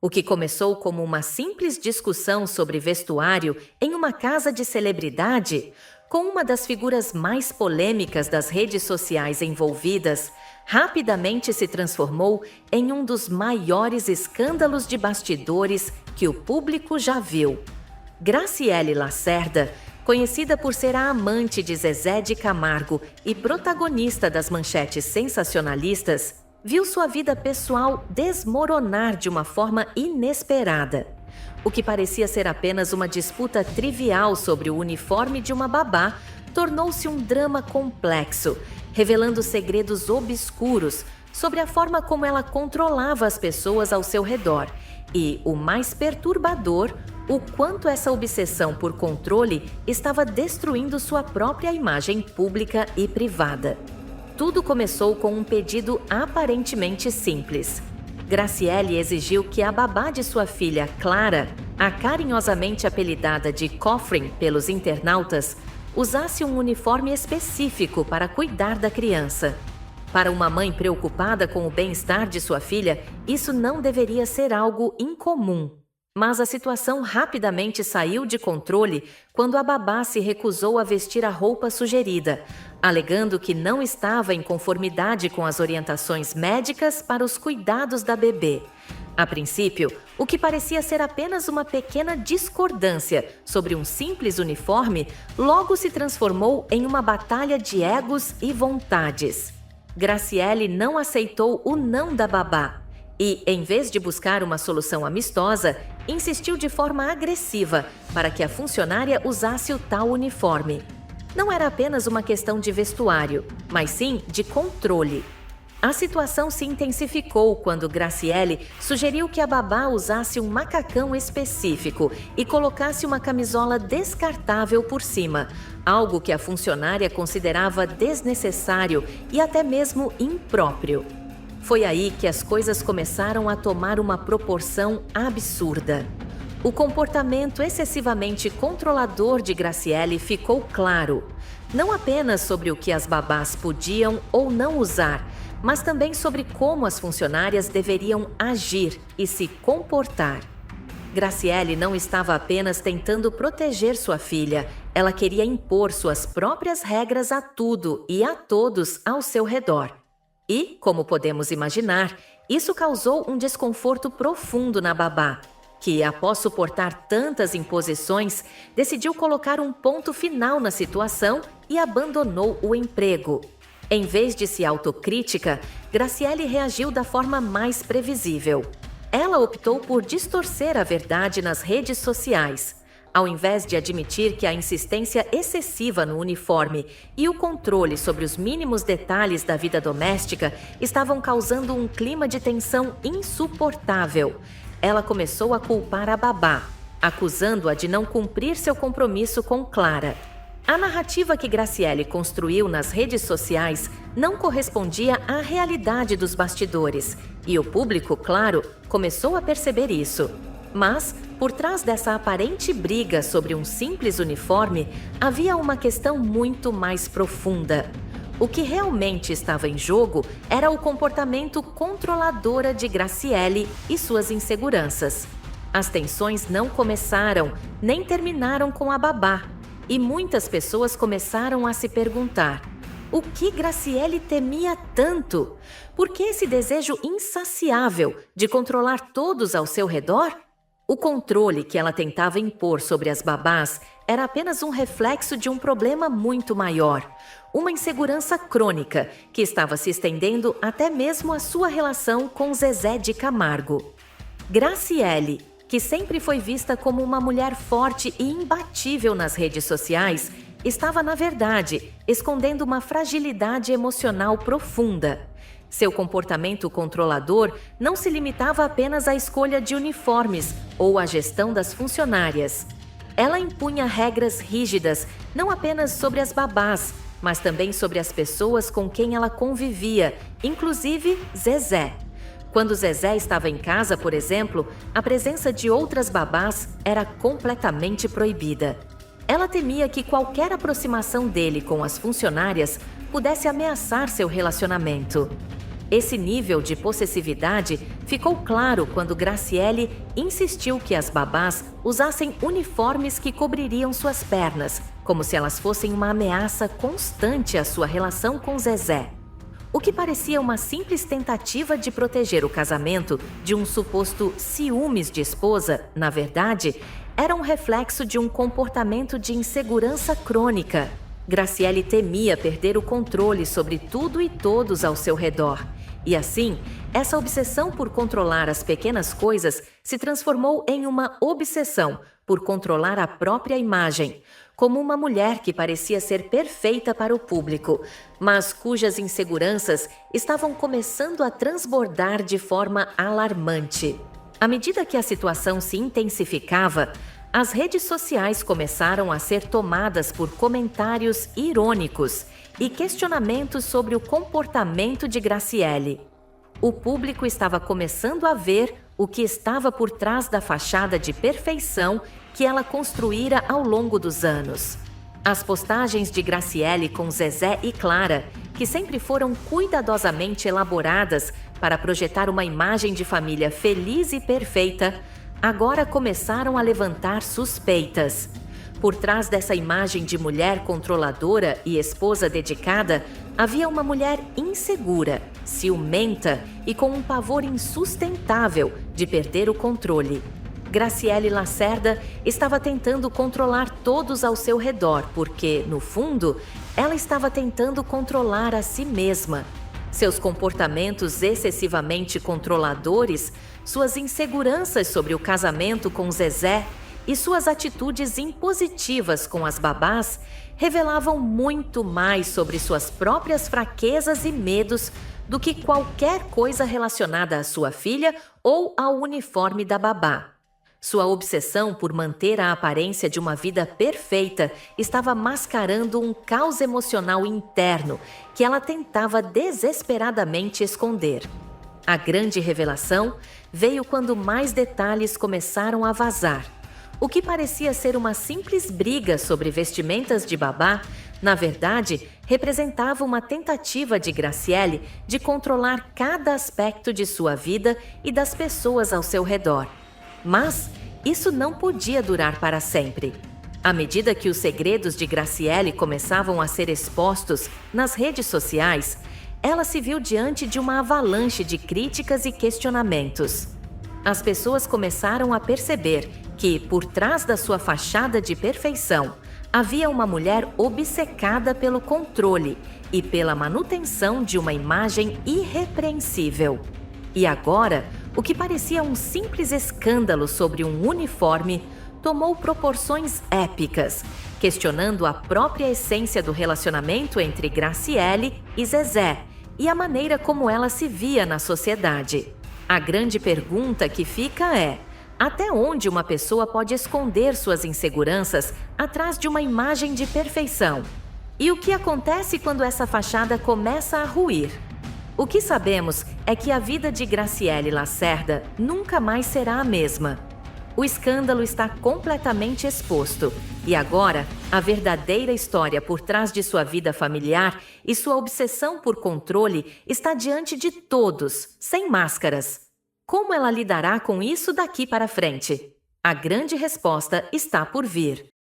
O que começou como uma simples discussão sobre vestuário em uma casa de celebridade, com uma das figuras mais polêmicas das redes sociais envolvidas, rapidamente se transformou em um dos maiores escândalos de bastidores que o público já viu. Graciele Lacerda, conhecida por ser a amante de Zezé de Camargo e protagonista das manchetes sensacionalistas, viu sua vida pessoal desmoronar de uma forma inesperada. O que parecia ser apenas uma disputa trivial sobre o uniforme de uma babá tornou-se um drama complexo, revelando segredos obscuros sobre a forma como ela controlava as pessoas ao seu redor e, o mais perturbador, o quanto essa obsessão por controle estava destruindo sua própria imagem pública e privada. Tudo começou com um pedido aparentemente simples. Graciele exigiu que a babá de sua filha, Clara, a carinhosamente apelidada de Cofrin pelos internautas, usasse um uniforme específico para cuidar da criança. Para uma mãe preocupada com o bem-estar de sua filha, isso não deveria ser algo incomum. Mas a situação rapidamente saiu de controle quando a babá se recusou a vestir a roupa sugerida, alegando que não estava em conformidade com as orientações médicas para os cuidados da bebê. A princípio, o que parecia ser apenas uma pequena discordância sobre um simples uniforme, logo se transformou em uma batalha de egos e vontades. Graciele não aceitou o não da babá e, em vez de buscar uma solução amistosa, insistiu de forma agressiva para que a funcionária usasse o tal uniforme. Não era apenas uma questão de vestuário, mas sim de controle. A situação se intensificou quando Graciele sugeriu que a babá usasse um macacão específico e colocasse uma camisola descartável por cima, algo que a funcionária considerava desnecessário e até mesmo impróprio. Foi aí que as coisas começaram a tomar uma proporção absurda. O comportamento excessivamente controlador de Graciele ficou claro, não apenas sobre o que as babás podiam ou não usar, mas também sobre como as funcionárias deveriam agir e se comportar. Graciele não estava apenas tentando proteger sua filha, ela queria impor suas próprias regras a tudo e a todos ao seu redor. E, como podemos imaginar, isso causou um desconforto profundo na babá, que, após suportar tantas imposições, decidiu colocar um ponto final na situação e abandonou o emprego. Em vez de se autocrítica, Graciele reagiu da forma mais previsível. Ela optou por distorcer a verdade nas redes sociais. Ao invés de admitir que a insistência excessiva no uniforme e o controle sobre os mínimos detalhes da vida doméstica estavam causando um clima de tensão insuportável, ela começou a culpar a babá, acusando-a de não cumprir seu compromisso com Clara. A narrativa que Graciele construiu nas redes sociais não correspondia à realidade dos bastidores, e o público, claro, começou a perceber isso. Mas, por trás dessa aparente briga sobre um simples uniforme, havia uma questão muito mais profunda. O que realmente estava em jogo era o comportamento controlador de Graciele e suas inseguranças. As tensões não começaram, nem terminaram com a babá, e muitas pessoas começaram a se perguntar: o que Graciele temia tanto? Por que esse desejo insaciável de controlar todos ao seu redor? O controle que ela tentava impor sobre as babás era apenas um reflexo de um problema muito maior, uma insegurança crônica que estava se estendendo até mesmo à sua relação com Zezé de Camargo. Graciele, que sempre foi vista como uma mulher forte e imbatível nas redes sociais, estava, na verdade, escondendo uma fragilidade emocional profunda. Seu comportamento controlador não se limitava apenas à escolha de uniformes ou à gestão das funcionárias. Ela impunha regras rígidas, não apenas sobre as babás, mas também sobre as pessoas com quem ela convivia, inclusive Zezé. Quando Zezé estava em casa, por exemplo, a presença de outras babás era completamente proibida. Ela temia que qualquer aproximação dele com as funcionárias pudesse ameaçar seu relacionamento. Esse nível de possessividade ficou claro quando Graciele insistiu que as babás usassem uniformes que cobririam suas pernas, como se elas fossem uma ameaça constante à sua relação com Zezé. O que parecia uma simples tentativa de proteger o casamento de um suposto ciúmes de esposa, na verdade, era um reflexo de um comportamento de insegurança crônica. Graciele temia perder o controle sobre tudo e todos ao seu redor. E assim, essa obsessão por controlar as pequenas coisas se transformou em uma obsessão por controlar a própria imagem, como uma mulher que parecia ser perfeita para o público, mas cujas inseguranças estavam começando a transbordar de forma alarmante. À medida que a situação se intensificava, as redes sociais começaram a ser tomadas por comentários irônicos e questionamentos sobre o comportamento de Graciele. O público estava começando a ver o que estava por trás da fachada de perfeição que ela construíra ao longo dos anos. As postagens de Graciele com Zezé e Clara, que sempre foram cuidadosamente elaboradas para projetar uma imagem de família feliz e perfeita, agora começaram a levantar suspeitas. Por trás dessa imagem de mulher controladora e esposa dedicada, havia uma mulher insegura, ciumenta e com um pavor insustentável de perder o controle. Graciele Lacerda estava tentando controlar todos ao seu redor, porque, no fundo, ela estava tentando controlar a si mesma. Seus comportamentos excessivamente controladores, suas inseguranças sobre o casamento com Zezé e suas atitudes impositivas com as babás revelavam muito mais sobre suas próprias fraquezas e medos do que qualquer coisa relacionada à sua filha ou ao uniforme da babá. Sua obsessão por manter a aparência de uma vida perfeita estava mascarando um caos emocional interno que ela tentava desesperadamente esconder. A grande revelação veio quando mais detalhes começaram a vazar. O que parecia ser uma simples briga sobre vestimentas de babá, na verdade, representava uma tentativa de Graciele de controlar cada aspecto de sua vida e das pessoas ao seu redor. Mas isso não podia durar para sempre. À medida que os segredos de Graciele começavam a ser expostos nas redes sociais, ela se viu diante de uma avalanche de críticas e questionamentos. As pessoas começaram a perceber que, por trás da sua fachada de perfeição, havia uma mulher obcecada pelo controle e pela manutenção de uma imagem irrepreensível. E agora, o que parecia um simples escândalo sobre um uniforme tomou proporções épicas, questionando a própria essência do relacionamento entre Graciele e Zezé e a maneira como ela se via na sociedade. A grande pergunta que fica é: até onde uma pessoa pode esconder suas inseguranças atrás de uma imagem de perfeição? E o que acontece quando essa fachada começa a ruir? O que sabemos é que a vida de Graciele Lacerda nunca mais será a mesma. O escândalo está completamente exposto e agora a verdadeira história por trás de sua vida familiar e sua obsessão por controle está diante de todos, sem máscaras. Como ela lidará com isso daqui para frente? A grande resposta está por vir.